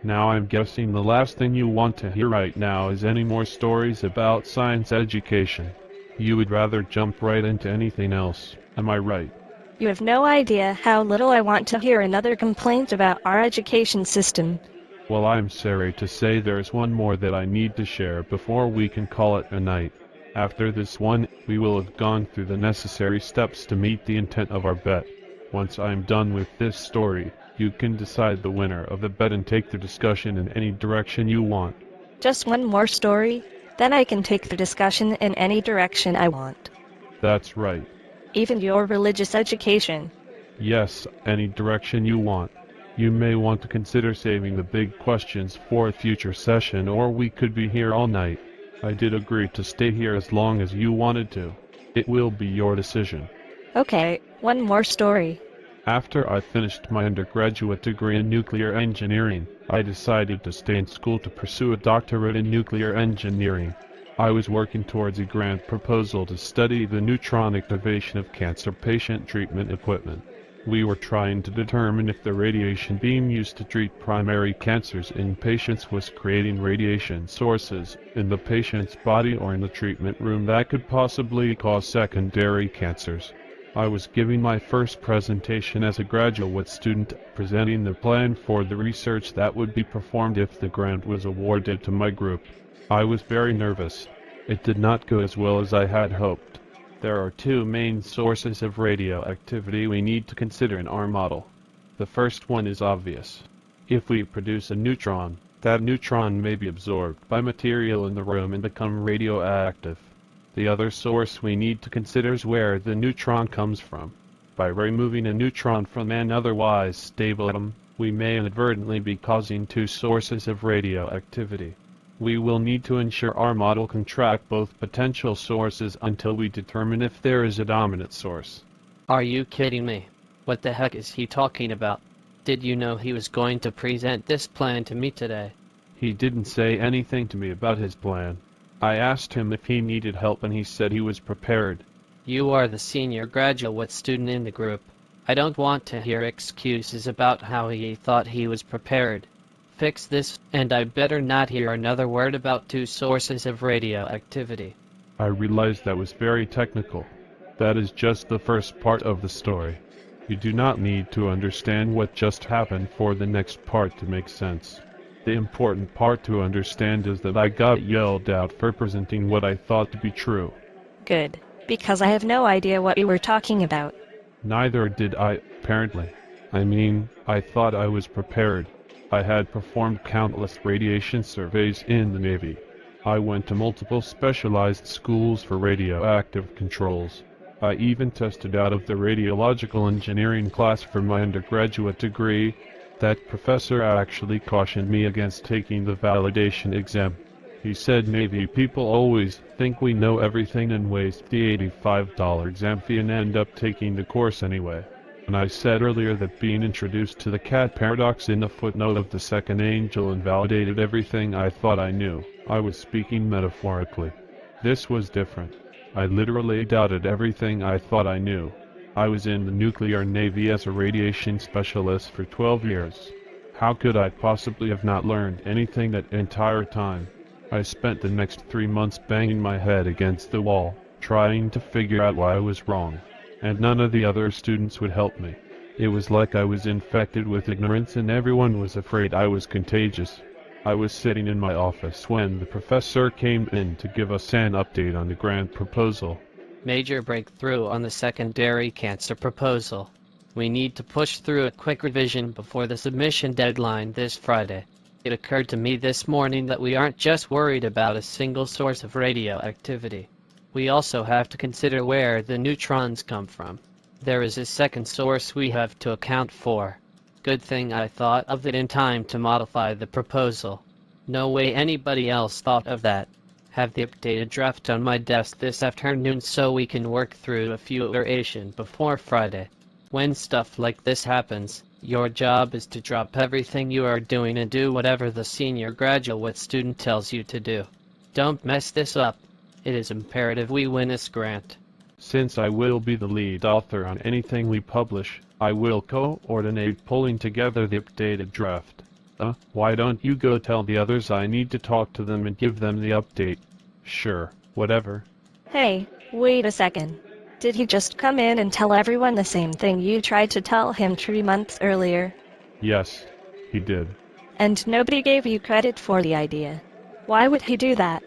Now I'm guessing the last thing you want to hear right now is any more stories about science education. You would rather jump right into anything else, am I right? You have no idea how little I want to hear another complaint about our education system. Well, I'm sorry to say there's one more that I need to share before we can call it a night. After this one, we will have gone through the necessary steps to meet the intent of our bet. Once I'm done with this story, you can decide the winner of the bet and take the discussion in any direction you want. Just one more story, then I can take the discussion in any direction I want. That's right. Even your religious education. Yes, any direction you want. You may want to consider saving the big questions for a future session, or we could be here all night. I did agree to stay here as long as you wanted to. It will be your decision. Okay, one more story. After I finished my undergraduate degree in nuclear engineering, I decided to stay in school to pursue a doctorate in nuclear engineering. I was working towards a grant proposal to study the neutron activation of cancer patient treatment equipment. We were trying to determine if the radiation beam used to treat primary cancers in patients was creating radiation sources in the patient's body or in the treatment room that could possibly cause secondary cancers. I was giving my first presentation as a graduate student, presenting the plan for the research that would be performed if the grant was awarded to my group. I was very nervous. It did not go as well as I had hoped. There are two main sources of radioactivity we need to consider in our model. The first one is obvious. If we produce a neutron, that neutron may be absorbed by material in the room and become radioactive. The other source we need to consider is where the neutron comes from. By removing a neutron from an otherwise stable atom, we may inadvertently be causing two sources of radioactivity. We will need to ensure our model can track both potential sources until we determine if there is a dominant source. Are you kidding me? What the heck is he talking about? Did you know he was going to present this plan to me today? He didn't say anything to me about his plan. I asked him if he needed help and he said he was prepared. You are the senior graduate student in the group. I don't want to hear excuses about how he thought he was prepared. Fix this, and I better not hear another word about two sources of radioactivity. I realized that was very technical. That is just the first part of the story. You do not need to understand what just happened for the next part to make sense. The important part to understand is that I got yelled out for presenting what I thought to be true. Good, because I have no idea what you were talking about. Neither did I, apparently. I mean, I thought I was prepared. I had performed countless radiation surveys in the Navy. I went to multiple specialized schools for radioactive controls. I even tested out of the radiological engineering class for my undergraduate degree. That professor actually cautioned me against taking the validation exam. He said Navy people always think we know everything and waste the $85 exam fee and end up taking the course anyway. And I said earlier that being introduced to the cat paradox in the footnote of the second angel invalidated everything I thought I knew. I was speaking metaphorically. This was different. I literally doubted everything I thought I knew. I was in the nuclear navy as a radiation specialist for 12 years. How could I possibly have not learned anything that entire time? I spent the next 3 months banging my head against the wall, trying to figure out why I was wrong. And none of the other students would help me. It was like I was infected with ignorance and everyone was afraid I was contagious. I was sitting in my office when the professor came in to give us an update on the grant proposal. Major breakthrough on the secondary cancer proposal. We need to push through a quick revision before the submission deadline this Friday. It occurred to me this morning that we aren't just worried about a single source of radioactivity. We also have to consider where the neutrons come from. There is a second source we have to account for. Good thing I thought of it in time to modify the proposal. No way anybody else thought of that. Have the updated draft on my desk this afternoon so we can work through a few iterations before Friday. When stuff like this happens, your job is to drop everything you are doing and do whatever the senior graduate student tells you to do. Don't mess this up. It is imperative we win this grant. Since I will be the lead author on anything we publish, I will coordinate pulling together the updated draft. Why don't you go tell the others I need to talk to them and give them the update? Sure, whatever. Hey, wait a second. Did he just come in and tell everyone the same thing you tried to tell him 3 months earlier? Yes, he did. And nobody gave you credit for the idea. Why would he do that?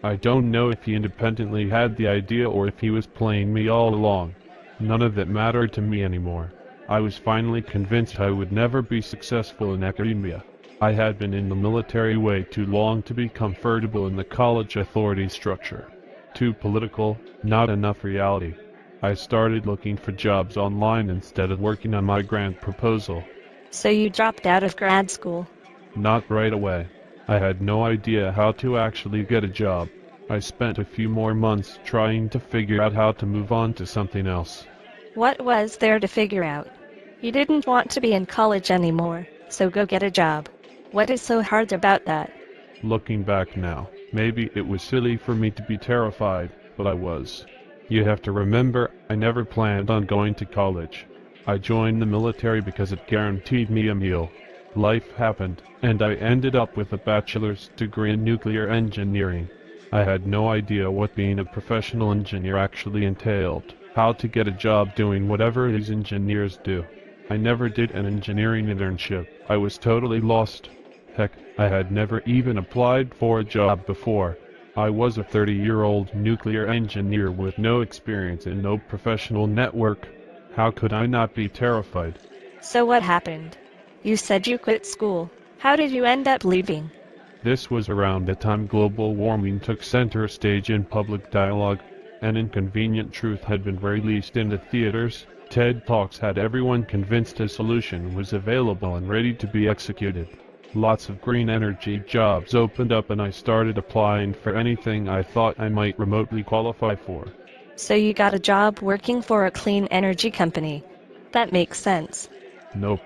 I don't know if he independently had the idea or if he was playing me all along. None of it mattered to me anymore. I was finally convinced I would never be successful in academia. I had been in the military way too long to be comfortable in the college authority structure. Too political, not enough reality. I started looking for jobs online instead of working on my grant proposal. So you dropped out of grad school. Not right away. I had no idea how to actually get a job. I spent a few more months trying to figure out how to move on to something else. What was there to figure out? You didn't want to be in college anymore, so go get a job. What is so hard about that? Looking back now, maybe it was silly for me to be terrified, but I was. You have to remember, I never planned on going to college. I joined the military because it guaranteed me a meal. Life happened, and I ended up with a bachelor's degree in nuclear engineering. I had no idea what being a professional engineer actually entailed, how to get a job doing whatever these engineers do. I never did an engineering internship. I was totally lost. Heck, I had never even applied for a job before. I was a 30-year-old nuclear engineer with no experience and no professional network. How could I not be terrified? So what happened? You said you quit school. How did you end up leaving? This was around the time global warming took center stage in public dialogue. An inconvenient truth had been released into theaters. TED Talks had everyone convinced a solution was available and ready to be executed. Lots of green energy jobs opened up and I started applying for anything I thought I might remotely qualify for. So you got a job working for a clean energy company. That makes sense. Nope.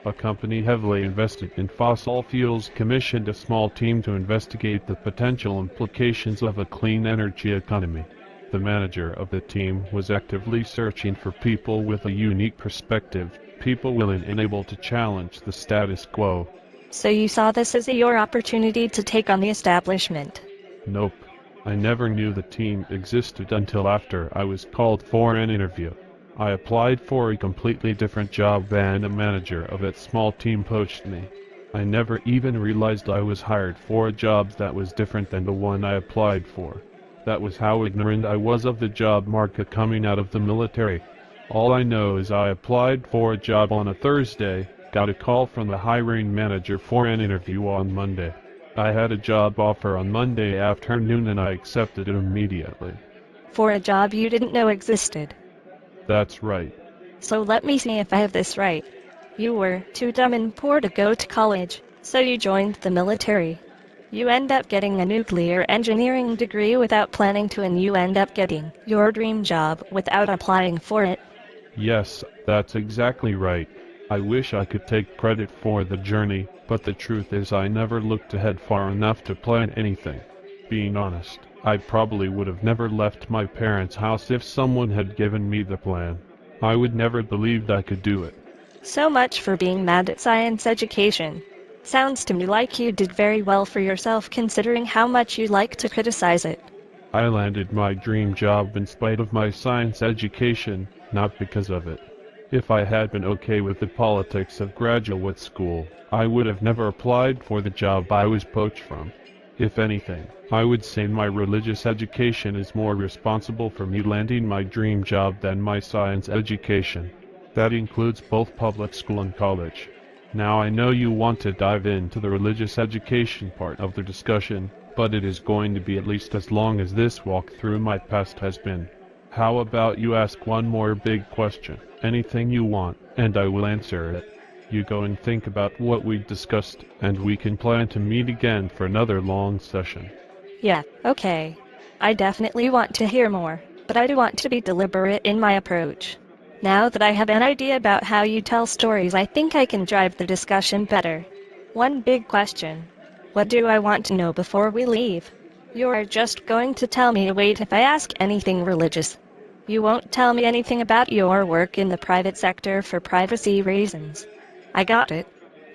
A company heavily invested in fossil fuels commissioned a small team to investigate the potential implications of a clean energy economy. The manager of the team was actively searching for people with a unique perspective, people willing and able to challenge the status quo. So you saw this as your opportunity to take on the establishment. Nope. I never knew the team existed until after I was called for an interview. I applied for a completely different job than the manager of that small team poached me. I never even realized I was hired for a job that was different than the one I applied for. That was how ignorant I was of the job market coming out of the military. All I know is I applied for a job on a Thursday, got a call from the hiring manager for an interview on Monday. I had a job offer on Monday afternoon and I accepted it immediately. For a job you didn't know existed. That's right. So let me see if I have this right. You were too dumb and poor to go to college, so you joined the military. You end up getting a nuclear engineering degree without planning to, and you end up getting your dream job without applying for it. Yes, that's exactly right. I wish I could take credit for the journey, but the truth is I never looked ahead far enough to plan anything. Being honest, I probably would have never left my parents' house if someone had given me the plan. I would never believed I could do it. So much for being mad at science education. Sounds to me like you did very well for yourself considering how much you like to criticize it. I landed my dream job in spite of my science education, not because of it. If I had been okay with the politics of graduate school, I would have never applied for the job I was poached from. If anything, I would say my religious education is more responsible for me landing my dream job than my science education. That includes both public school and college. Now I know you want to dive into the religious education part of the discussion, but it is going to be at least as long as this walk through my past has been. How about you ask one more big question, anything you want, and I will answer it. You go and think about what we discussed, and we can plan to meet again for another long session. Yeah, okay. I definitely want to hear more, but I do want to be deliberate in my approach. Now that I have an idea about how you tell stories, I think I can drive the discussion better. One big question. What do I want to know before we leave? You are just going to tell me to wait if I ask anything religious. You won't tell me anything about your work in the private sector for privacy reasons. I got it.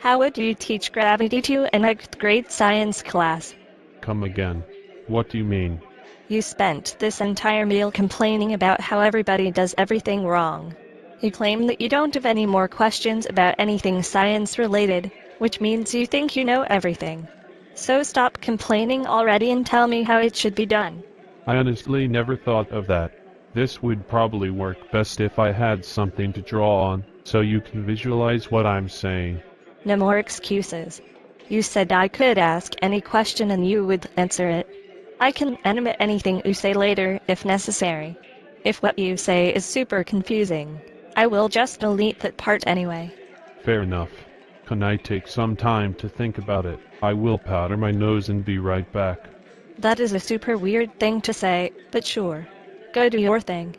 How would you teach gravity to a ninth grade science class? Come again. What do you mean? You spent this entire meal complaining about how everybody does everything wrong. You claim that you don't have any more questions about anything science-related, which means you think you know everything. So stop complaining already and tell me how it should be done. I honestly never thought of that. This would probably work best if I had something to draw on, so you can visualize what I'm saying. No more excuses. You said I could ask any question and you would answer it. I can animate anything you say later if necessary. If what you say is super confusing, I will just delete that part anyway. Fair enough. Can I take some time to think about it? I will powder my nose and be right back. That is a super weird thing to say, but sure. Go do your thing.